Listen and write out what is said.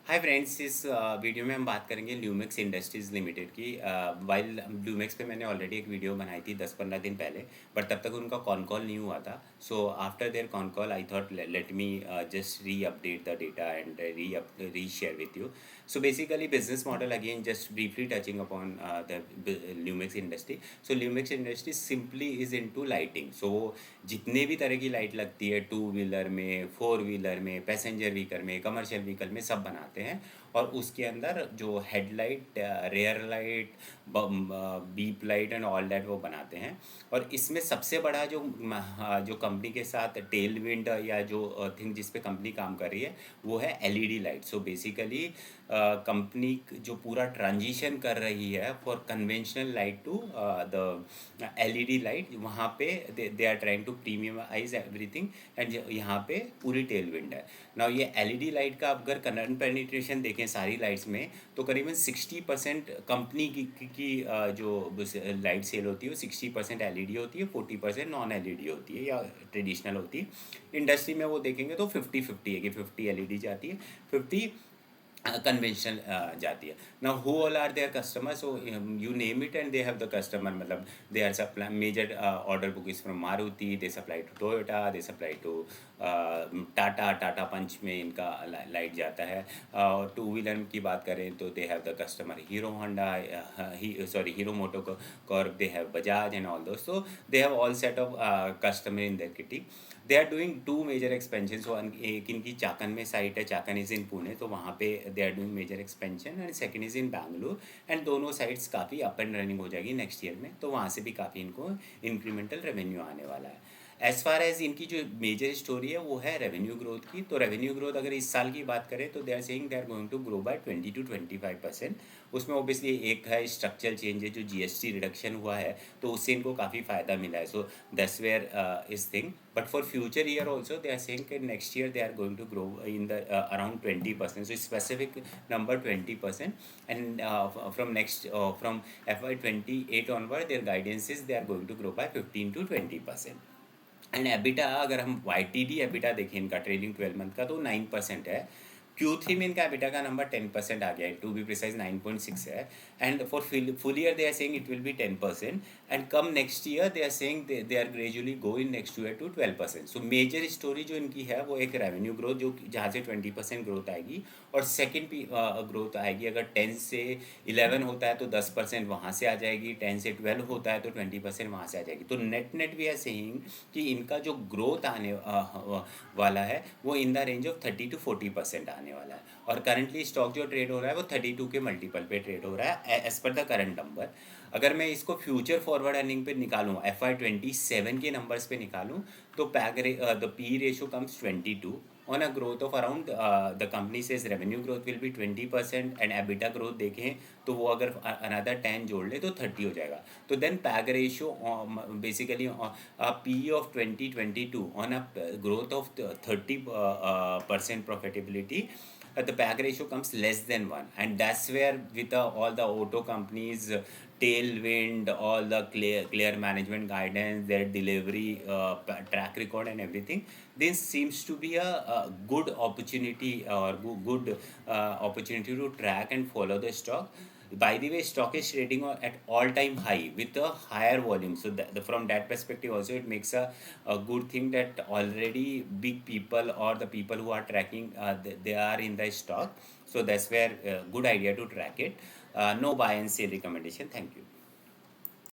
Hi friends, इस video में हम बात करेंगे ल्यूमिक्स इंडस्ट्रीज़ लिमिटेड की। वाइल ल्यूमिक्स पे मैंने ऑलरेडी एक वीडियो बनाई थी 10-15 दिन पहले, बट तब तक उनका कॉन कॉल नहीं हुआ था। So after their con call I thought let me just री update the data and re share with you. So basically business model, again just briefly touching upon the Lumix industry. So Lumix industry simply is into lighting. So जितने भी तरह की light लगती है, two wheeler में, four wheeler में, passenger vehicle में, commercial vehicle में, सब बनाते हैं. और उसके अंदर जो headlight, rear light, beep light and all that वो बनाते हैं. और इसमें सबसे बड़ा जो कंपनी के साथ टेल विंड या जो थिंग जिस पे कंपनी काम कर रही है वो है LED light. So basically company जो पूरा ट्रांजिशन कर रही है for conventional light to the LED light, वहाँ पे they are trying to premiumise everything. And यहाँ पे पूरी टेल विंड है. नाउ ये एलईडी लाइट का अगर करंट पेनिट्रेशन देखें सारी लाइट्स में, तो करीबन 60% कंपनी की जो लाइट सेल होती है वो 60% एलईडी होती है, 40% नॉन एलईडी होती है या ट्रेडिशनल होती है. इंडस्ट्री में वो देखेंगे तो 50-50 है कि 50 एलईडी जाती है, 50 कन्वेंशनल जाती है. Now who all are their customer? So you name it and they have the customer. मतलब they are supply major order book is from Maruti, they supply to Toyota, they supply to Tata Punch में इनका light जाता है. और two wheeler की बात करें तो they have the customer Hero Honda, Hero MotoCorp, they have Bajaj and all those. So they have all set of customer in their kitty. They are doing two major expansion. So एक इनकी चाकन में site है, Chakan is in Pune, तो वहाँ पे they are doing major expansion. And second is in Bangalore. And दोनों sites काफ़ी up and running हो जाएगी नेक्स्ट ईयर में, तो वहाँ से भी काफ़ी इनको इंक्रीमेंटल रेवेन्यू आने वाला है. एज़ फार एज इनकी जो मेजर स्टोरी है वो है रेवेन्यू ग्रोथ की. तो रेवेन्यू ग्रोथ अगर इस साल की बात करें तो they are saying they are going to grow by 20-25%. उसमें ओबियसली एक है स्ट्रक्चरल चेंज है, जो जीएसटी रिडक्शन हुआ है तो उससे इनको काफ़ी फ़ायदा मिला है. So that's where is thing. But for future year also they are saying that next year they are going to grow in the around 20%. So specific number 20%. And from from FY28 onward their guidance is they are going to grow by 15-20%. And EBITDA, अगर हम Y T D EBITDA देखें इनका trailing 12 month का, तो 9% है. Q3 में इनका EBITDA का नंबर 10% आ गया है, टू बी प्रिसाइज 9.6 है. And for full year they are saying it will be 10%. And come next year they are saying they are gradually go in next year to 12%. So major story जो इनकी है वो एक revenue growth, जो जहाँ से 20% growth आएगी. और सेकेंड ग्रोथ आएगी, अगर 10 से 11 होता है तो 10% वहाँ से आ जाएगी, 10 से 12 होता है तो 20% वहाँ से आ जाएगी. तो net net we are saying कि इनका जो ग्रोथ आने वाला है वो इन द रेंज ऑफ 30-40% आने वाला है. और करंटली स्टॉक जो ट्रेड हो रहा है वो 32 के मल्टीपल पे ट्रेड हो रहा है as per the current number. अगर मैं इसको फ्यूचर फॉरवर्ड अर्निंग पे निकालूँ, FY27 के नंबर्स पे निकालूँ, तो the P ratio comes 22 on a growth of around the company says revenue growth will be 20% and EBITDA growth देखें तो वो अगर another 10 जोड़ ले तो 30 हो जाएगा. तो then PAG ratio basically a PE of 2022 on a growth of 30% profitability, the PAG ratio comes less than 1. And that's where with all the auto companies, tailwind, all the clear management guidance, their delivery track record and everything, this seems to be a good opportunity or good opportunity to track and follow the stock. By the way, stock is trading at all-time high with a higher volume. So from that perspective also it makes a good thing that already big people or the people who are tracking, they are in the stock. So that's where good idea to track it. No buy and sell recommendation. Thank you.